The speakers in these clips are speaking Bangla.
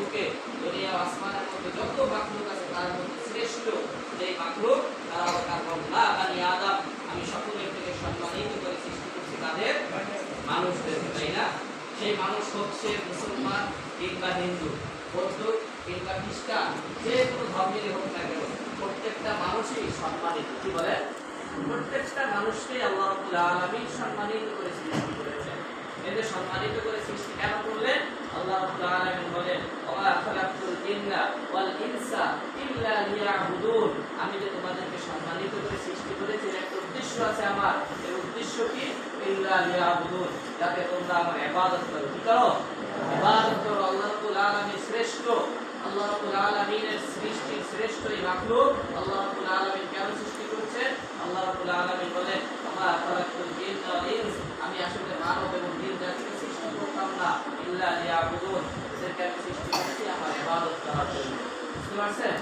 বুকে দুনিয়া আসমানের মধ্যে যত মাখলুক আছে তার মধ্যে শ্রেষ্ঠ যে মাখলুক তারা হলো কাররামনা বানি আদম। আমি সকলের থেকে সম্মানিত করে সৃষ্টি করছি তাদের মানুষদের, তাই না? সেই মানুষ হচ্ছে মুসলমান কিংবা হিন্দু, বৌদ্ধ কিংবা খ্রিস্টান, যে কোনো ধর্মেরই হোক না কেন, প্রত্যেকটা মানুষই সম্মানিত। কি বলে? প্রত্যেকটা মানুষকে আল্লাহ রাব্বুল আলামিন সম্মানিত করে সৃষ্টি করেছেন। এদের সম্মানিত করে সৃষ্টি কেন করলেন? আল্লাহ রাব্বুল আলামিন বলেন, ওয়া খালাকতুল জিন্না ওয়াল ইনসা ইল্লা লিয়াবুদুন। আমি যে তোমাদেরকে সম্মানিত করে সৃষ্টি করেছি একটা উদ্দেশ্য আছে আমার। এই উদ্দেশ্য কি? ইল্লা লিয়াবুদুন, যাতে তোমরা আমার ইবাদত করো। কি করো? ইবাদত করো। আল্লাহ রাব্বুল আলামিন শ্রেষ্ঠ। আল্লাহ রাব্বুল আলামিনের সৃষ্টি শ্রেষ্ঠ এই মাখলুক আল্লাহ রাব্বুল আলামিন কেন সৃষ্টি করেছেন? আল্লাহ রাব্বুল আলামিন বলেন, ওয়া খালাকতুল জিন্না ওয়াল ইনস, আমি আসলে মানব এবং জিন জাতিকে সৃষ্টি করতাম না ইল্লা লিয়াবুদুন, এদেরকে আমি সৃষ্টি করেছি আমার ইবাদত করার জন্য। বুঝতে পারছেন?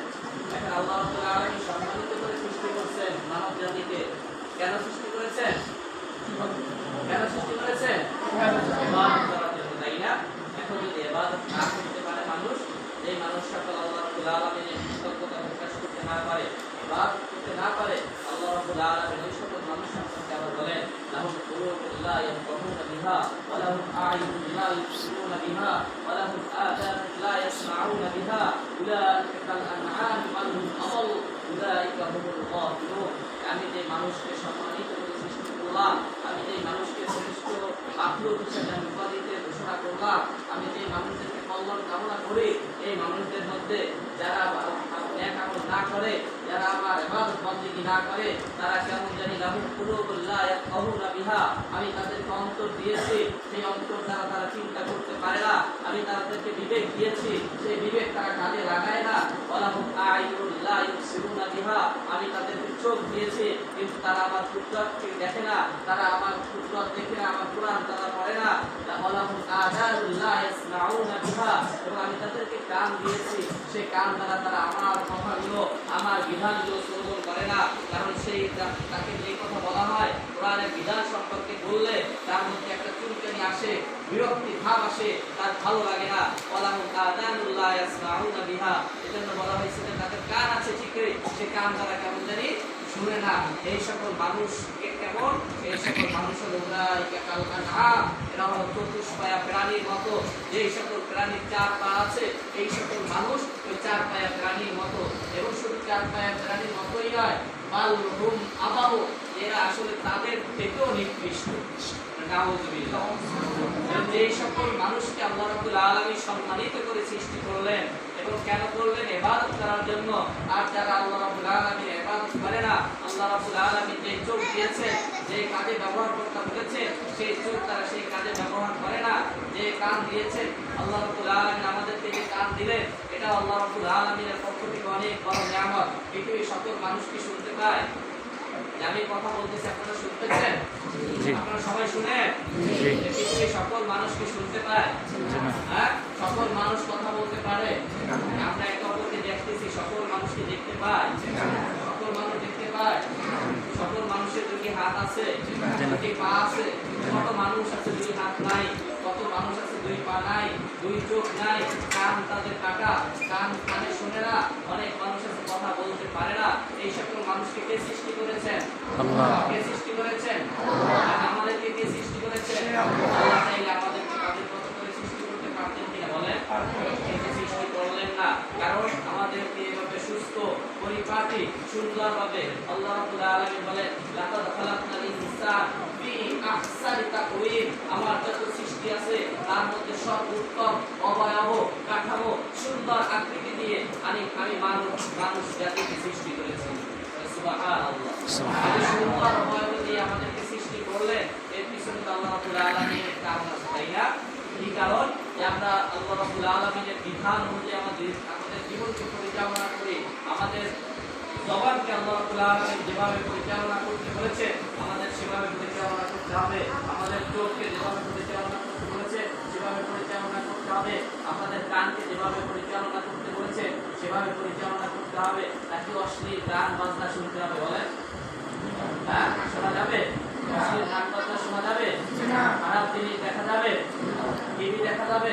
এখন আল্লাহ রাব্বুল আলামিন সম্মানিত করে সৃষ্টি করেছেন মানব জাতিকে। কেন সৃষ্টি করেছেন? কেন সৃষ্টি করেছেন? ইবাদত করার জন্য, তাই না? এখন যদি ইবাদত না করতে পারে মানুষ, এই মানুষ সকল আল্লাহ রাব্বুল আলামিনের কৃতজ্ঞতা প্রকাশ করতে না পারে, ইবাদত করতে না পারে, আল্লাহ রাব্বুল আলামিন ওই সকল মানুষ সম্পর্কে আবার বলেন, লাহুম কুলুবুন লা ইয়াফকাহুনা বিহা ওয়া লাহুম আ'য়ুনুন লা ইবসিরুনা বিহা ওয়া লাহুম আযানুন লা ইয়াসমাউনা বিহা উলাইকা কাল আনআম বাল হুম আযাল উলাইকা হুমুল গাফিলুন। আমি যে মানুষকে সম্মানিত করে সৃষ্টি করলাম, আমি যে মানুষকে শ্রেষ্ঠ মাখলুক হিসেবে আমি উপাধিতে ঘোষণা করলাম, আমি যে মানুষদেরকে কল্যাণ কামনা করি, এই মানুষদের মধ্যে যারা নেক আমল না করে, যারা আমার ইবাদত বন্দেগী না করে, তারা কেমন জানি লাহুম কুলুবুন লা ইয়াফকাহুনা বিহা, আমি তাদেরকে অন্তর দিয়েছি, সেই অন্তর দ্বারা তারা চিন্তা করতে পারে না। আমি তাদেরকে বিবেক দিয়েছি, সেই বিবেক তারা কাজে লাগায় না। ওয়া লাহুম আ'য়ুনুন লা ইবসিরুনা বিহা, আমি তাদেরকে চোখ দিয়েছি, কিন্তু তারা আমার কুদরতকে দেখে না, তারা আমার কুদরত দেখে না, আমার কোরআন তারা পড়ে না। ওয়া লাহুম আযানুন লা ইয়াসমাউনা বিহা, এবং আমি তাদেরকে কান দিয়েছি, সেই কান দ্বারা তারা আমার কথাগুলো, আমার বিধানগুলো শ্রবণ করে না। কারণ সেই তাকে যে কথা বলা হয়, কোরআনের বিধান সম্পর্কে বললে তার মধ্যে একটা চুলকানি আসে, বিরক্তি ভাব আসে, তার ভালো লাগে না। ওয়া লাহুম আযানুন লা ইয়াসমাউনা বিহা, এজন্য বলা হয়েছে যে তাদের কান আছে ঠিকই, সে কান দ্বারা কেমন জানি শুনে না। এই সকল মানুষ কেমন? এই সকল মানুষ হলো উলাইকা কাল আনআম, এরা হলো চতুষ্পয়া প্রাণীর মতো। যেই সকল প্রাণীর চার পা আছে, এই সকল মানুষ ওই চার পায়া প্রাণীর মতো। এবং শুধু চার পায়া প্রাণীর মতোই নয়, বাল হুম আযাল, এরা আসলে তাদের থেকেও নিকৃষ্ট। নাউযুবিল্লাহ। যে সকল মানুষকে আল্লাহ রাব্বুল আলামিন সম্মানিত করে সৃষ্টি করলেন, এবং কেন করলেন? ইবাদত করার জন্য। আর যারা আল্লাহ রাব্বুল আলামিনের ইবাদত করে না, আল্লাহ রাব্বুল আলামিন যে চোখ দিয়েছেন, যে কাজে ব্যবহার করতে বলেছে, সেই চোখ তারা সেই কাজে ব্যবহার করে না। যে কান দিয়েছেন আল্লাহ রাব্বুল আলামিন আমাদেরকে, যে কান দিলেন, এটা আল্লাহ রাব্বুল আলামিনের পক্ষ থেকে অনেক বড় নিয়ামত। পৃথিবীর সকল মানুষ কি শুনতে পায়? আমি কথা বলতেছি, আপনারা শুনতেছেন? আপনারা সবাই শুনেন? পৃথিবীর সকল মানুষ কি শুনতে পায়? হ্যাঁ, সকল মানুষ কথা বলতে পারে? আমরা একে অপরকে দেখতেছি, সকল মানুষকে দেখতে পাই? সকল মানুষ দেখতে পায়? সকল মানুষের দুটি হাত আছে, দুটি পা আছে? কত মানুষ আছে দুই হাত নাই? কত মানুষ আছে দুই পা নাই, দুই চোখ নাই, কান তাদের কাটা, কানে শোনে না। অনেক মানুষ আছে কথা বলতে পারে না। এই সকল মানুষকে কে সৃষ্টি করেছেন? আল্লাহ। কে সৃষ্টি করেছেন? আল্লাহ। আমাদেরকে কে সৃষ্টি করেছেন? আল্লাহ। তাইলে আমাদেরকে তাদের মতো করে সৃষ্টি করতে পারতেন কিনা বলেন? কিন্তু সৃষ্টি করলেন না। কারণ আমাদেরকে এভাবে সুস্থ, পরিপাটি, সুন্দরভাবে আল্লাহ রাব্বুল আলামিন বলেন, লাকাদ খালাকনাল ইনসান ফি আহসানি তাকওয়িম, আমার যত সৃষ্টি আছে তার মধ্যে সর্বোত্তম অবয়ব, কাঠামো, সুন্দর আকৃতি দিয়ে আমি মানুষ জাতিকে সৃষ্টি করেছি। সুবহানাল্লাহ। সুন্দর অবয়ব দিয়ে আমাদেরকে সৃষ্টি করলেন, এর পিছনে আল্লাহ রাব্বুল আলামিনের কারণ আছে, তাই না? এই কারণ যে আমরা আল্লাহ রাব্বুল আলামিনের বিধান অনুযায়ী আমাদের জীবনকে পরিচালনা করি, আমাদের জবানকে আল্লাহ রাব্বুল আলামিন যেভাবে পরিচালনা করতে বলেছে আমাদের সেভাবে পরিচালনা করতে হবে। আমাদের চোখকে যেভাবে পরিচালনা করতে বলেছে সেভাবে পরিচালনা করতে হবে। আমাদের কানকে যেভাবে পরিচালনা করতে বলেছে সেভাবে পরিচালনা করতে হবে। নাকি অশ্লীল গান বাজনা শুনতে হবে? বলেন, হ্যাঁ, শোনা যাবে? অশ্লীল গান বাজনা শোনা যাবে? খারাপ জিনিস দেখা যাবে? টিভি দেখা যাবে?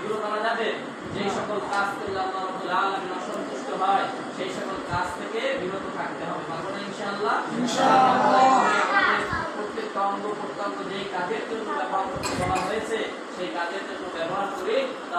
দূর করা যাবে? যে সকল কাজ করলে আল্লাহ রাব্বুল আলামিন অসন্তুষ্ট হয় সেই সকল কাজ থেকে বিরত থাকতে হবে। পারবো না ইনশাআল্লাহ? প্রত্যেকটা অঙ্গ প্রত্যঙ্গ যেই কাজের জন্য ব্যবহার করতে বলা হয়েছে সেই কাজের জন্য ব্যবহার করে